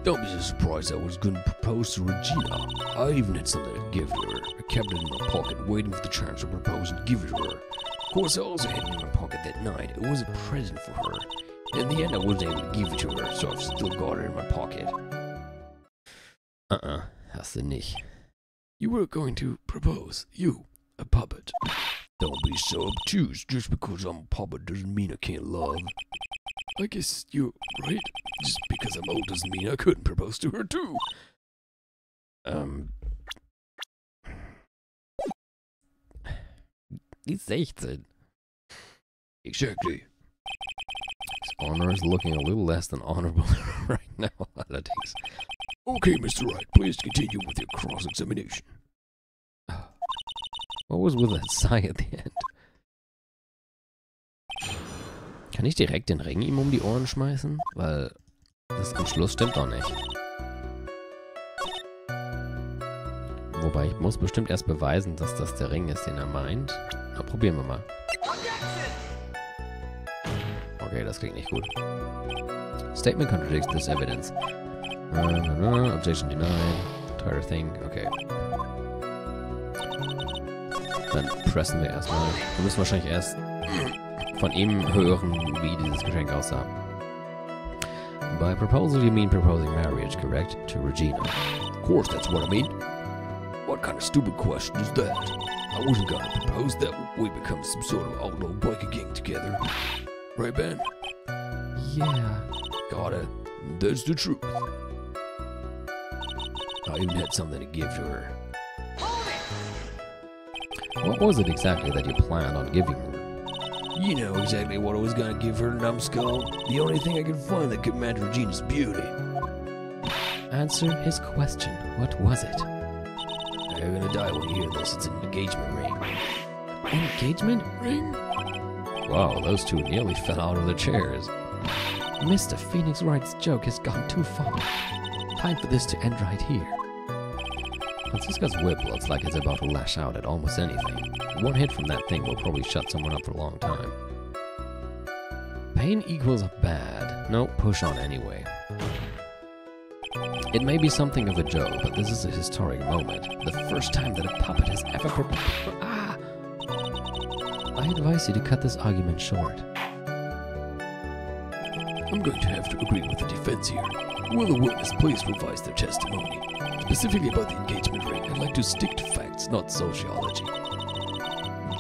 Don't be so surprised I was going to propose to Regina. I even had something to give to her. I kept it in my pocket, waiting for the chance to propose and give it to her. Of course, I also had it in my pocket that night. It was a present for her. In the end, I wasn't able to give it to her, so I've still got it in my pocket. Hast du nicht. You were going to propose. You, a puppet. Don't be so obtuse. Just because I'm a puppet doesn't mean I can't love. I guess you're right. Just because I'm old doesn't mean I couldn't propose to her too. He's 16. Exactly. His honor is looking a little less than honorable right now, allerdings. Okay, Mr. Wright, please continue with your cross-examination. What was with that sigh at the end? Kann ich direkt den Ring ihm um die Ohren schmeißen? Weil das am Schluss stimmt doch nicht. Wobei, ich muss bestimmt erst beweisen, dass das der Ring ist, den er meint. Na, probieren wir mal. Okay, das klingt nicht gut. Statement contradicts this evidence. Objection denied. Entire thing. Okay. Dann pressen wir erstmal. Wir müssen wahrscheinlich erst von ihm hören, wie dieses Geschenk aussah. By proposal, you mean proposing marriage, correct? To Regina. Of course, that's what I mean. What kind of stupid question is that? I wasn't gonna propose that we become some sort of outlaw biker gang together. Right, Ben? Yeah. Got it. That's the truth. I even had something to give to her. What was it exactly that you planned on giving her? You know exactly what I was gonna give her, numbskull. The only thing I could find that could match Regina's beauty. Answer his question. What was it? You're gonna die when you hear this. It's an engagement ring. Engagement ring? Wow, those two nearly fell out of their chairs. Mr. Phoenix Wright's joke has gone too far. Time for this to end right here. Francisca's whip looks like it's about to lash out at almost anything. One hit from that thing will probably shut someone up for a long time. Pain equals bad. No, push on anyway. It may be something of a joke, but this is a historic moment. The first time that a puppet has ever proposed. Ah! I advise you to cut this argument short. I'm going to have to agree with the defense here. Will the witness please revise their testimony? Specifically about the engagement ring, I'd like to stick to facts, not sociology.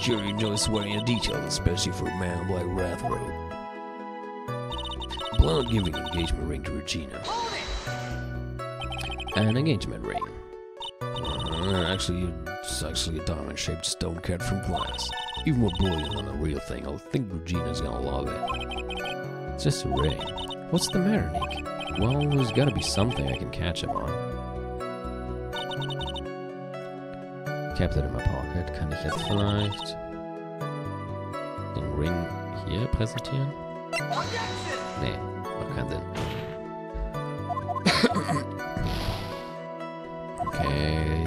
Jury enjoys swearing in detail, especially for a man like Ardw. Blonde giving an engagement ring to Regina. An engagement ring. It's actually a diamond-shaped stone cut from glass. Even more brilliant than a real thing. I think Regina's gonna love it. It's just a ring. What's the matter, Nick? Well, there's gotta be something I can catch him on. Kept it in my pocket. Kann ich jetzt vielleicht den Ring hier präsentieren? Nee, macht keinen Sinn. Okay.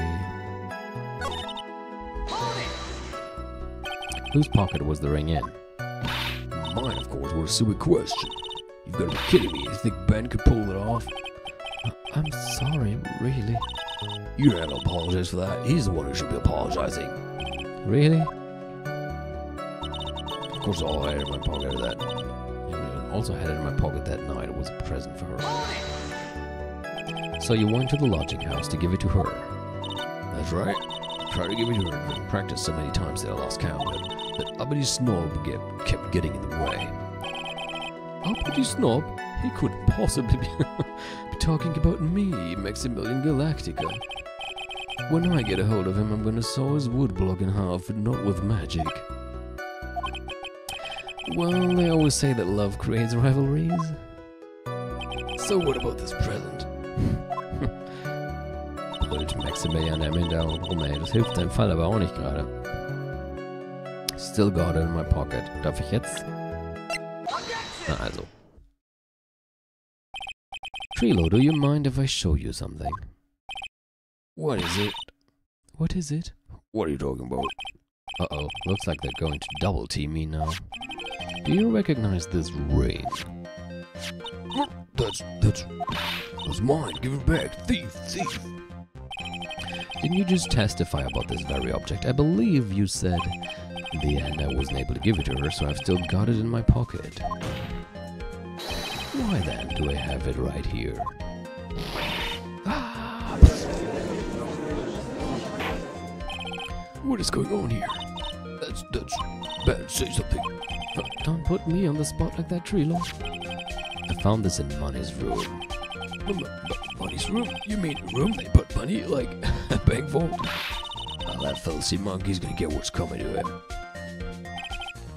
Whose pocket was the ring in? Mine, of course. What a silly question. You've got to be kidding me. You think Ben could pull it off? I'm sorry, really. You don't have to apologize for that. He's the one who should be apologizing. Really? Of course, all I had in my pocket that. Also had it in my pocket that night. It was a present for her. So you went to the lodging house to give it to her. That's right. I tried to give it to her in practice so many times that I lost count. That uppity snob kept getting in the way. Uppity snob? He couldn't possibly be talking about me, Maximilian Galactica. When I get a hold of him, I'm gonna saw his woodblock in half, but not with magic. Well, they always say that love creates rivalries. So what about this present? Brüllt Maximilian im Hintergrund rum, ey. Das hilft deinem Fall aber auch nicht gerade. Still got it in my pocket. Darf ich jetzt? Na also. Trilo, do you mind if I show you something? What is it? What is it? What are you talking about? Uh-oh, looks like they're going to double team me now. Do you recognize this ring? That That's mine. Give it back. Thief. Didn't you just testify about this very object? I believe you said in the end I wasn't able to give it to her, so I've still got it in my pocket. Why then do I have it right here? Ah. What is going on here? That's bad. Say something. Don't put me on the spot like that, Trilo. I found this in Money's room. Money's room? You mean a room they put money, like a bank vault? Well, that filthy monkey's gonna get what's coming to him.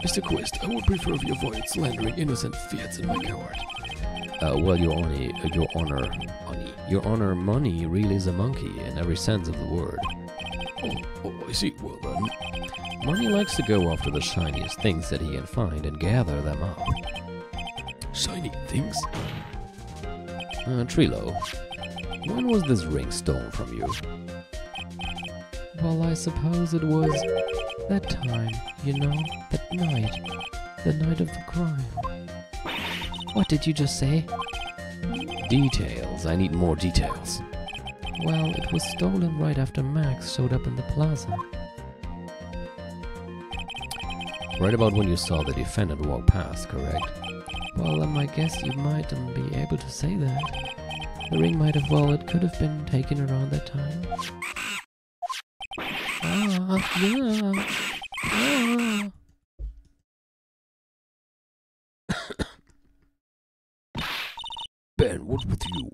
Mr. Quist, I would prefer if you avoided slandering innocent fiats in my court. Well, Your Honor, Money really is a monkey in every sense of the word. Oh, I see. Well then. Money likes to go after the shiniest things that he can find and gather them up. Shiny things? Trilo, when was this ring stolen from you? Well, I suppose it was that time, you know, that night. The night of the crime. What did you just say? Details. I need more details. Well, it was stolen right after Max showed up in the plaza. Right about when you saw the defendant walk past, correct? Well, I guess you might be able to say that. The ring might have, well, it could have been taken around that time. Yeah. Ben, what's with you?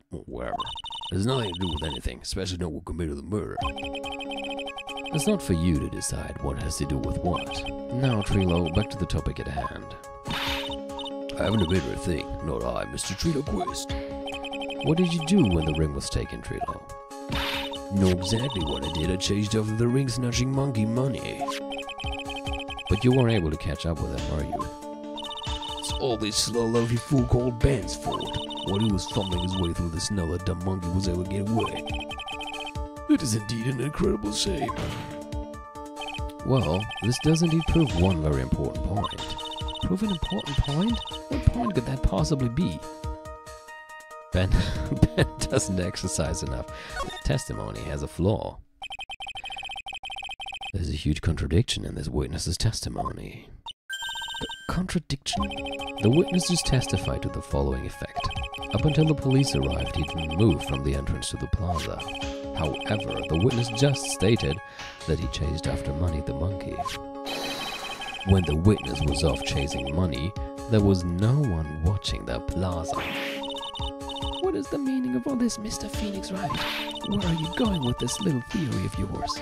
Whatever. It has nothing to do with anything, especially no one committed the murder. It's not for you to decide what has to do with what. Now, Trilo, back to the topic at hand. I haven't admitted a thing, not I, Mr. Trilo Quist. What did you do when the ring was taken, Trilo? Know exactly what I did. I chased after the ring-snatching monkey Money. But you weren't able to catch up with him, are you? It's all this slow-lovely fool called Ben's fault. While he was fumbling his way through the snow, that dumb monkey was able to get away. It is indeed an incredible shame. Well, this does indeed prove one very important point. Prove an important point? What point could that possibly be? Ben doesn't exercise enough. The testimony has a flaw. There's a huge contradiction in this witness's testimony. Contradiction? The witness just testified to the following effect. Up until the police arrived, he didn't move from the entrance to the plaza. However, the witness just stated that he chased after Money the monkey. When the witness was off chasing Money, there was no one watching the plaza. What is the meaning of all this, Mr. Phoenix Wright? Where are you going with this little theory of yours?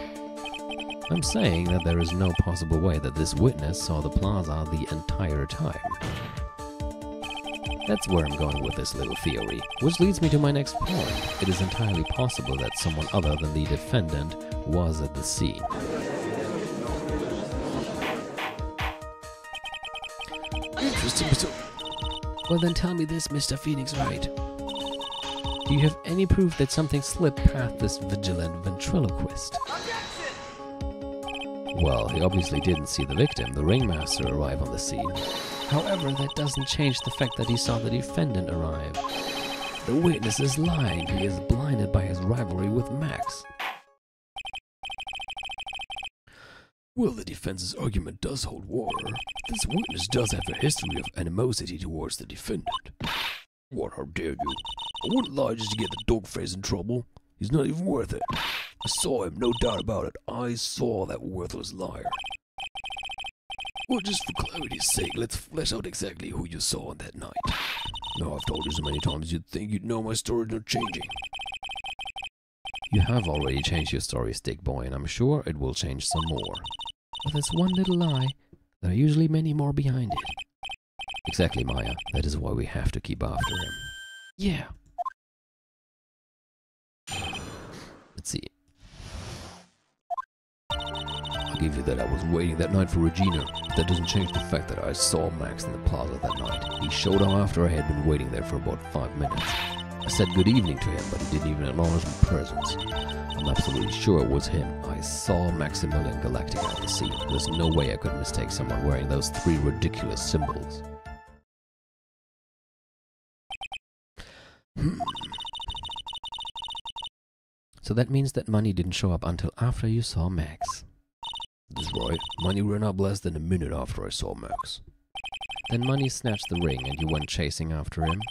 I'm saying that there is no possible way that this witness saw the plaza the entire time. That's where I'm going with this little theory, which leads me to my next point. It is entirely possible that someone other than the defendant was at the scene. Interesting. Well then tell me this, Mr. Phoenix Wright. Do you have any proof that something slipped past this vigilant ventriloquist? Well, he obviously didn't see the victim, the ringmaster, arrive on the scene. However, that doesn't change the fact that he saw the defendant arrive. The witness is lying. He is blinded by his rivalry with Max. Well, the defense's argument does hold water. This witness does have a history of animosity towards the defendant. What, how dare you? I wouldn't lie just to get the dog face in trouble. He's not even worth it. I saw him, no doubt about it. I saw that worthless liar. Well, just for clarity's sake, let's flesh out exactly who you saw on that night. Now, I've told you so many times you'd think you'd know my story's not changing. You have already changed your story, Stick Boy, and I'm sure it will change some more. But that's one little lie. There are usually many more behind it. Exactly, Maya. That is why we have to keep after him. Yeah. Let's see. I'll give you that I was waiting that night for Regina, but that doesn't change the fact that I saw Max in the plaza that night. He showed up after I had been waiting there for about 5 minutes. I said good evening to him, but he didn't even acknowledge my presence. I'm absolutely sure it was him. I saw Maximilian Galactic at the scene. There's no way I could mistake someone wearing those 3 ridiculous symbols. So that means that money didn't show up until after you saw Max. That's right. Money ran up less than a minute after I saw Max. Then Money snatched the ring and you went chasing after him.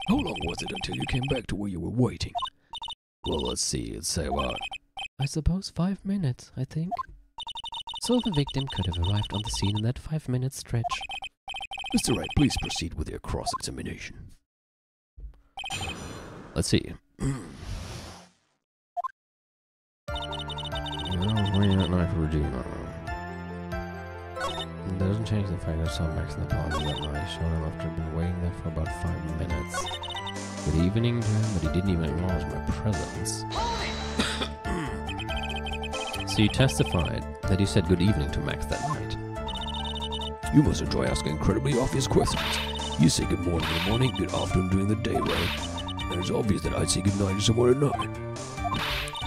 How long was it until you came back to where you were waiting? Well, let's see. Let's say about... I suppose 5 minutes, I think. So the victim could have arrived on the scene in that 5-minute stretch. Mr. Wright, please proceed with your cross-examination. Let's see. It doesn't change the fact that I saw Max in the party that night. I showed him after I'd been waiting there for about 5 minutes. Good evening to him, but he didn't even acknowledge my presence. So you testified that you said good evening to Max that night. You must enjoy asking incredibly obvious questions. You say good morning in the morning, good afternoon during the day, right? And it's obvious that I'd say good night to someone at night.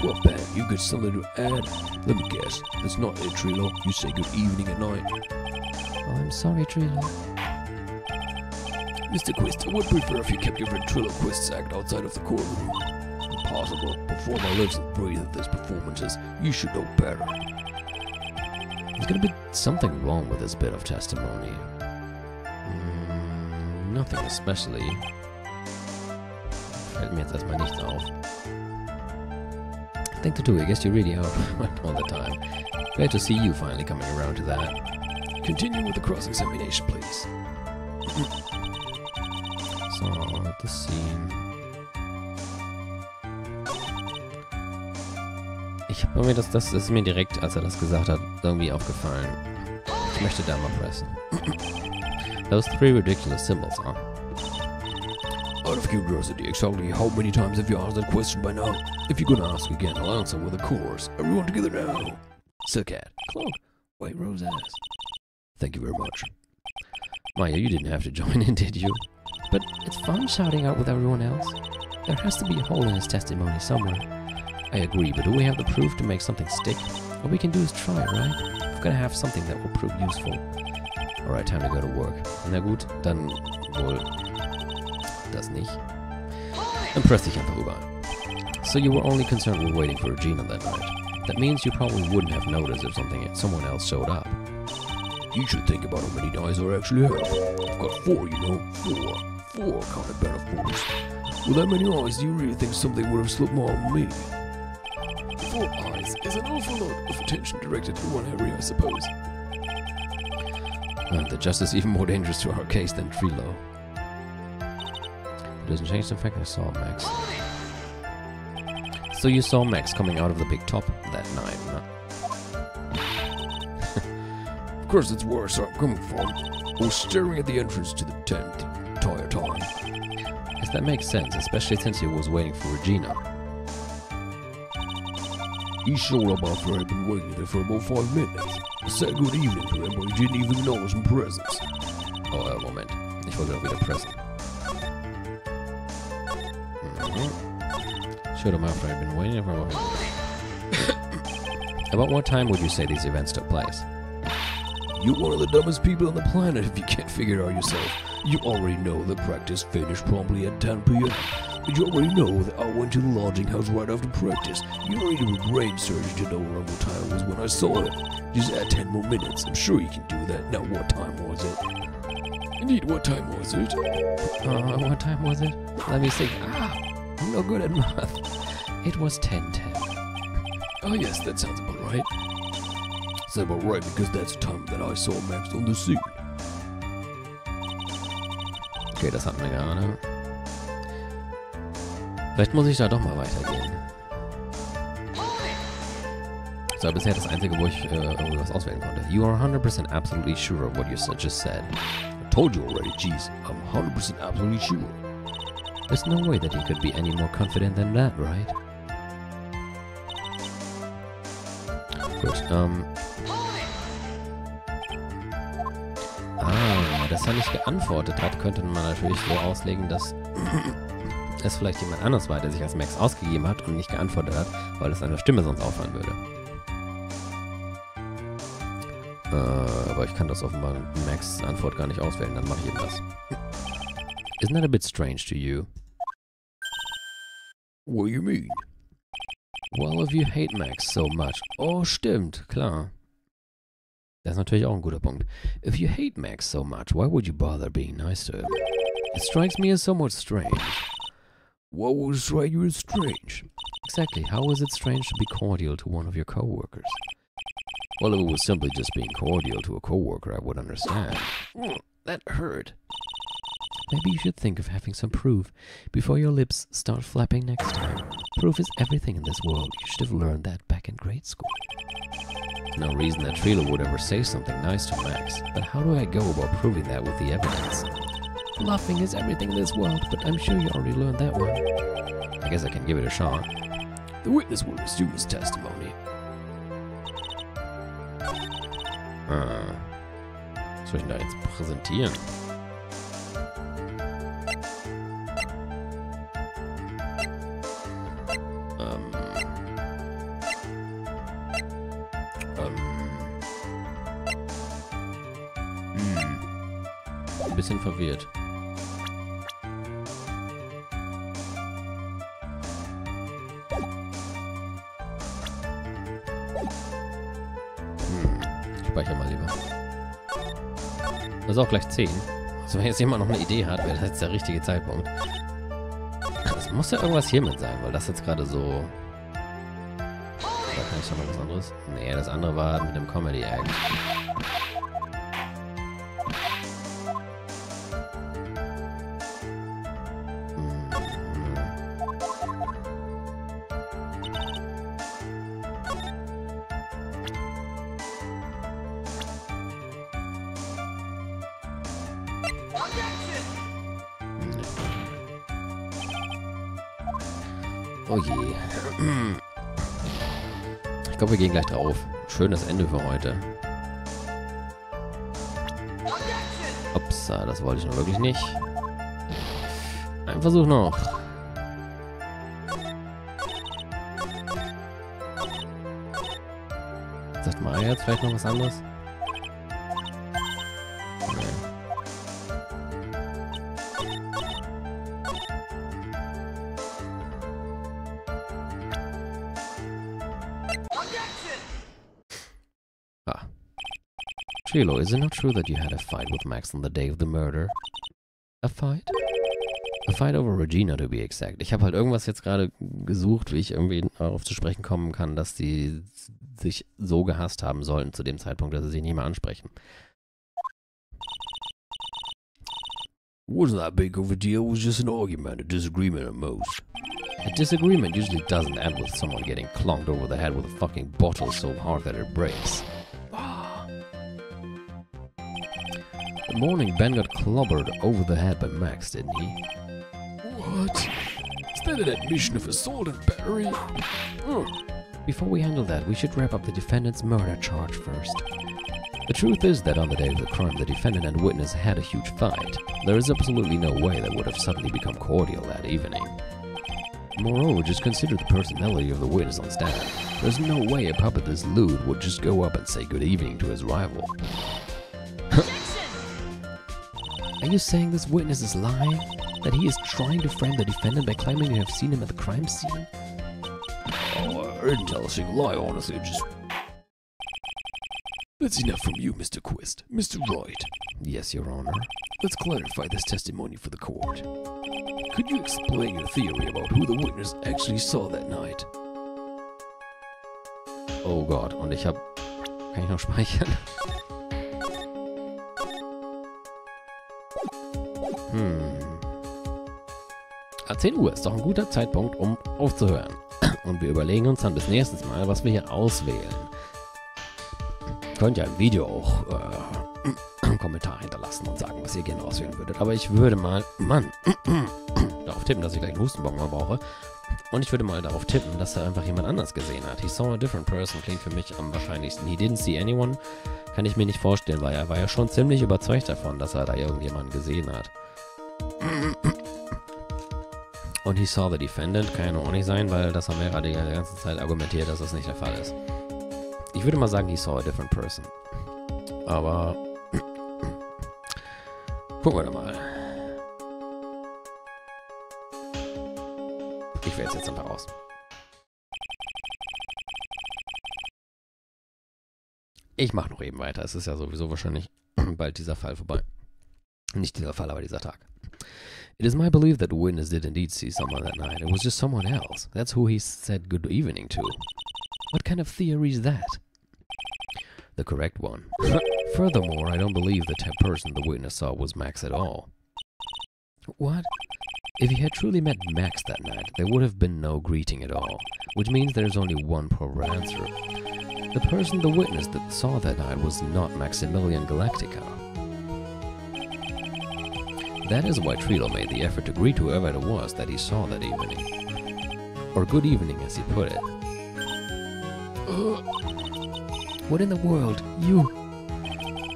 Well, Ben, you've got something to add? Let me guess. That's not it, Trilo. You say good evening at night. Oh, I'm sorry, Trilo. Mr. Quist, I would prefer if you kept your friend Trilo Quist's act outside of the courtroom. Impossible. Before my lips and breathe at these performances, you should know better. There's gonna be something wrong with this bit of testimony. Nothing especially. Fällt mir jetzt erstmal nichts auf. I think I guess you're really out all the time. Glad to see you finally coming around to that. Continue with the cross-examination, please. So, at the scene. Ich habe mir das ist mir direkt, als er das gesagt hat, irgendwie aufgefallen. Ich möchte da mal pressen. Those 3 ridiculous symbols, huh? Out of curiosity, exactly how many times have you asked that question by now? If you're gonna ask again, I'll answer with a chorus. Everyone together now. Silcat. Cloak. White Rose ass. Thank you very much. Maya, you didn't have to join in, did you? But it's fun shouting out with everyone else. There has to be a hole in his testimony somewhere. I agree, but do we have the proof to make something stick? All we can do is try, right? We've got to have something that will prove useful. Alright, time to go to work. Na gut, dann wohl das nicht. Dann press dich einfach rüber. So you were only concerned with waiting for Regina that night. That means you probably wouldn't have noticed if someone else showed up. You should think about how many eyes I actually have. I've got 4, you know. 4 counted better, of course. With that many eyes, do you really think something would have slipped more on me? 4 eyes is an awful lot of attention directed in one area, I suppose. The justice is even more dangerous to our case than Trilo. It doesn't change the fact I saw Max. So you saw Max coming out of the big top that night, huh? Of course, it's where I saw him coming from. I was staring at the entrance to the tent the entire time. Yes, that makes sense, especially since he was waiting for Regina. He showed up after I'd been waiting there for about 5 minutes. I said good evening to him, but he didn't even acknowledge my presence. Oh, Moment. Ich wollte auch wieder pressen. Showed him after I'd been waiting for a while. About what time would you say these events took place? You're one of the dumbest people on the planet if you can't figure it out yourself. You already know the practice finished promptly at 10 p.m. But you already know that I went to the lodging house right after practice. You don't need to do a brain surgery to know around what time it was when I saw it. Just add 10 more minutes. I'm sure you can do that. Now, what time was it? Indeed, what time was it? What time was it? Let me think. I'm no good at math. It was 10:10. Oh yes, that sounds about right. That's about right because that's the time that I saw Max on the scene. Okay, das hatten wir gerade. Vielleicht muss ich da doch mal weitergehen. So, bisher das einzige, wo ich irgendwie was auswählen konnte. You are 100% absolutely sure of what you just said. I told you already, jeez. I'm 100% absolutely sure. There's no way that he could be any more confident than that, right? Gut, dass er nicht geantwortet hat, könnte man natürlich so auslegen, dass es vielleicht jemand anderes war, der sich als Max ausgegeben hat und nicht geantwortet hat, weil es seine Stimme sonst auffallen würde. Aber ich kann das offenbar Max' Antwort gar nicht auswählen, dann mache ich eben das. Isn't that a bit strange to you? What do you mean? Well, if you hate Max so much. Oh, stimmt, klar. Das ist natürlich auch ein guter Punkt. If you hate Max so much, why would you bother being nice to him? It strikes me as somewhat strange. What would strike you as strange? Exactly, how is it strange to be cordial to one of your co-workers? Well, if it was simply just being cordial to a co-worker, I would understand. That hurt. Maybe you should think of having some proof before your lips start flapping next time. Proof is everything in this world. You should have learned that back in grade school. No reason that Trilo would ever say something nice to Max. But how do I go about proving that with the evidence? Bluffing is everything in this world, but I'm sure you already learned that one. I guess I can give it a shot. The witness will resume his testimony. Was soll ich denn da jetzt präsentieren? Ein bisschen verwirrt. Ich speichere mal lieber. Das ist auch gleich 10. Also wenn jetzt jemand noch eine Idee hat, wäre das jetzt der richtige Zeitpunkt. Es muss ja irgendwas hiermit sein, weil das jetzt gerade so... Oder kann ich schon mal was anderes? Nee, das andere war mit dem Comedy-Act. Oh je. Ich glaube, wir gehen gleich drauf. Schönes Ende für heute. Upsa, das wollte ich noch wirklich nicht. Ein Versuch noch. Sagt Maria jetzt vielleicht noch was anderes? Trilo, is it not true that you had a fight with Max on the day of the murder? A fight? A fight over Regina, to be exact. Ich habe halt irgendwas jetzt gerade gesucht, wie ich irgendwie darauf zu sprechen kommen kann, dass die sich so gehasst haben sollten zu dem Zeitpunkt, dass sie sich nicht mehr ansprechen. Wasn't that big of a deal? It was just an argument, a disagreement at most. A disagreement usually doesn't end with someone getting clonked over the head with a fucking bottle so hard that it breaks. That morning, Ben got clobbered over the head by Max, didn't he? What? Is that an admission of assault and battery? Before we handle that, we should wrap up the defendant's murder charge first. The truth is that on the day of the crime, the defendant and witness had a huge fight. There is absolutely no way they would have suddenly become cordial that evening. Moreover, just consider the personality of the witness on stand. There's no way a puppet this lewd would just go up and say good evening to his rival. Are you saying this witness is lying? That he is trying to frame the defendant by claiming you have seen him at the crime scene? Oh, I didn't tell a single lie, honestly, just... That's enough from you, Mr. Quist. Mr. Wright. Yes, Your Honor. Let's clarify this testimony for the court. Could you explain your theory about who the witness actually saw that night? Oh Gott, und ich hab... Kann ich noch speichern? 10 Uhr ist doch ein guter Zeitpunkt, um aufzuhören. Und wir überlegen uns dann bis nächstes Mal, was wir hier auswählen. Ihr könnt ja im Video auch einen Kommentar hinterlassen und sagen, was ihr gerne auswählen würdet. Aber ich würde mal, darauf tippen, dass ich gleich einen Hustenbonbon mal brauche. Und ich würde mal darauf tippen, dass er einfach jemand anders gesehen hat. He saw a different person klingt für mich am wahrscheinlichsten. He didn't see anyone kann ich mir nicht vorstellen, weil er war ja schon ziemlich überzeugt davon, dass er da irgendjemanden gesehen hat. Und he saw the defendant kann ja auch nicht sein, weil das haben wir gerade die ganze Zeit argumentiert, dass das nicht der Fall ist. Ich würde mal sagen, he saw a different person. Aber gucken wir doch mal. Ich Ich wähle es jetzt einfach aus. Ich mache noch eben weiter. Es ist ja sowieso wahrscheinlich bald dieser Fall vorbei. Nicht dieser Fall, aber dieser Tag. It is my belief that the witness did indeed see someone that night. It was just someone else. That's who he said good evening to. What kind of theory is that? The correct one. Furthermore, I don't believe the person the witness saw was Max at all. What? If he had truly met Max that night, there would have been no greeting at all, which means there is only one proper answer. The person the witness that saw that night was not Maximilian Galactica. That is why Trilo made the effort to greet whoever it was that he saw that evening. Or good evening, as he put it. What in the world? You...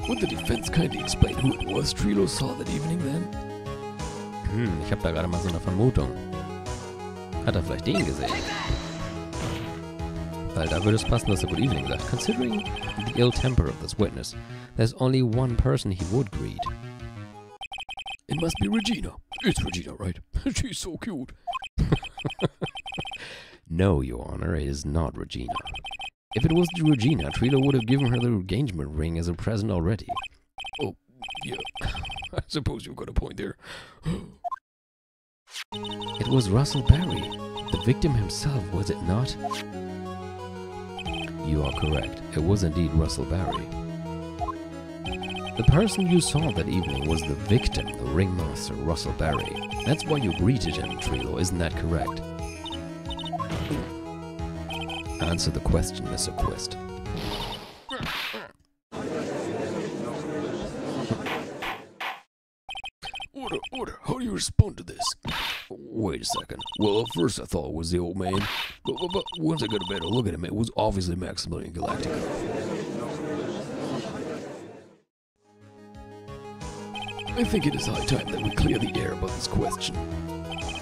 Would the defense kindly explain who it was Trilo saw that evening then? Ich habe da gerade mal so eine Vermutung. Hat er vielleicht den gesehen? Weil da würde es passen, dass er Good Evening sagt. Considering the ill temper of this witness, there's only one person he would greet. It must be Regina. It's Regina, right? She's so cute. No, Your Honor, it is not Regina. If it was Regina, Trilo would have given her the engagement ring as a present already. Oh, yeah. I suppose you've got a point there. It was Russell Barry, the victim himself, was it not? You are correct. It was indeed Russell Barry. The person you saw that evening was the victim, the ringmaster, Russell Barry. That's why you greeted him, Trilo, isn't that correct? Answer the question, Mr. Quist. Order, how do you respond to this? Wait a second. Well, at first I thought it was the old man, but once I got a better look at him, it was obviously Maximilian Galactica. I think it is high time that we clear the air about this question.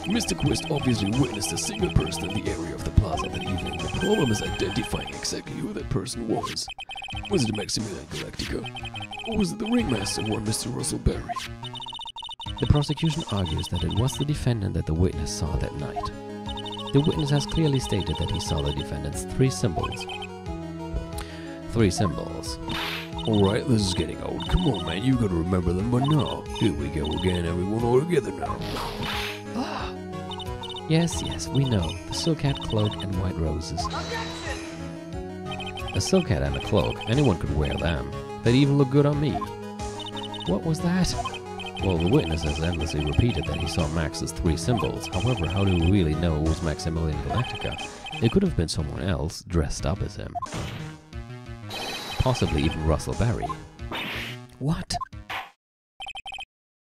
Mr. Quist obviously witnessed a single person in the area of the plaza that evening. The problem is identifying exactly who that person was. Was it Maximilian Galactica? Or was it the ringmaster or Mr. Russell Barry? The prosecution argues that it was the defendant that the witness saw that night. The witness has clearly stated that he saw the defendant's three symbols. Three symbols. Alright, this is getting old. Come on, man, you gotta remember them by now. Here we go again, everyone all together now. Yes, we know. The silk hat, cloak, and white roses. A silk hat and a cloak. Anyone could wear them. They'd even look good on me. What was that? Well, the witness has endlessly repeated that he saw Max's three symbols. However, how do we really know it was Maximilian Galactica? It could have been someone else dressed up as him. Possibly even Russell Barry. What?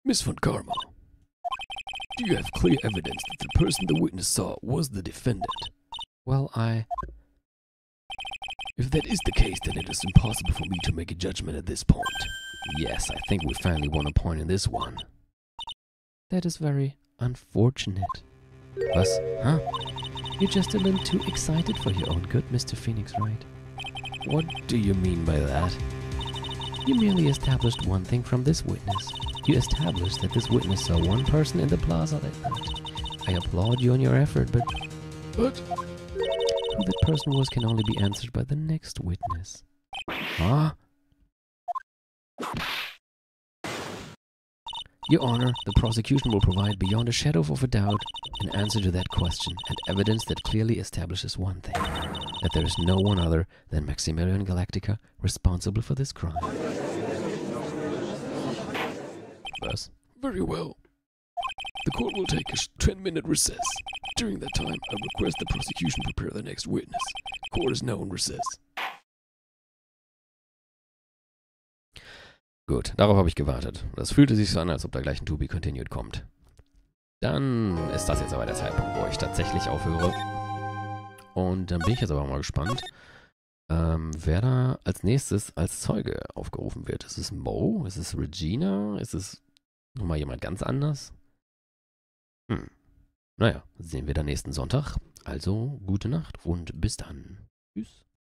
Miss von Karma, do you have clear evidence that the person the witness saw was the defendant? Well, If that is the case, then it is impossible for me to make a judgment at this point. Yes, I think we finally won a point in this one. That is very unfortunate. Was? Huh? You're just a little too excited for your own good, Mr. Phoenix, right? What do you mean by that? You merely established one thing from this witness. You established that this witness saw one person in the plaza that night. I applaud you on your effort, but... Who that person was can only be answered by the next witness. Huh? Your Honor, the prosecution will provide beyond a shadow of a doubt an answer to that question and evidence that clearly establishes one thing, that there is no one other than Maximilian Galactica responsible for this crime. Thus, very well. The court will take a 10-minute recess. During that time, I request the prosecution prepare the next witness. Court is now in recess. Gut, darauf habe ich gewartet. Das fühlte sich so an, als ob da gleich ein To Be Continued kommt. Dann ist das jetzt aber der Zeitpunkt, wo ich tatsächlich aufhöre. Und dann bin ich jetzt aber mal gespannt, wer da als nächstes als Zeuge aufgerufen wird. Ist es Mo? Ist es Regina? Ist es nochmal jemand ganz anders? Naja, sehen wir dann nächsten Sonntag. Also, gute Nacht und bis dann. Tschüss.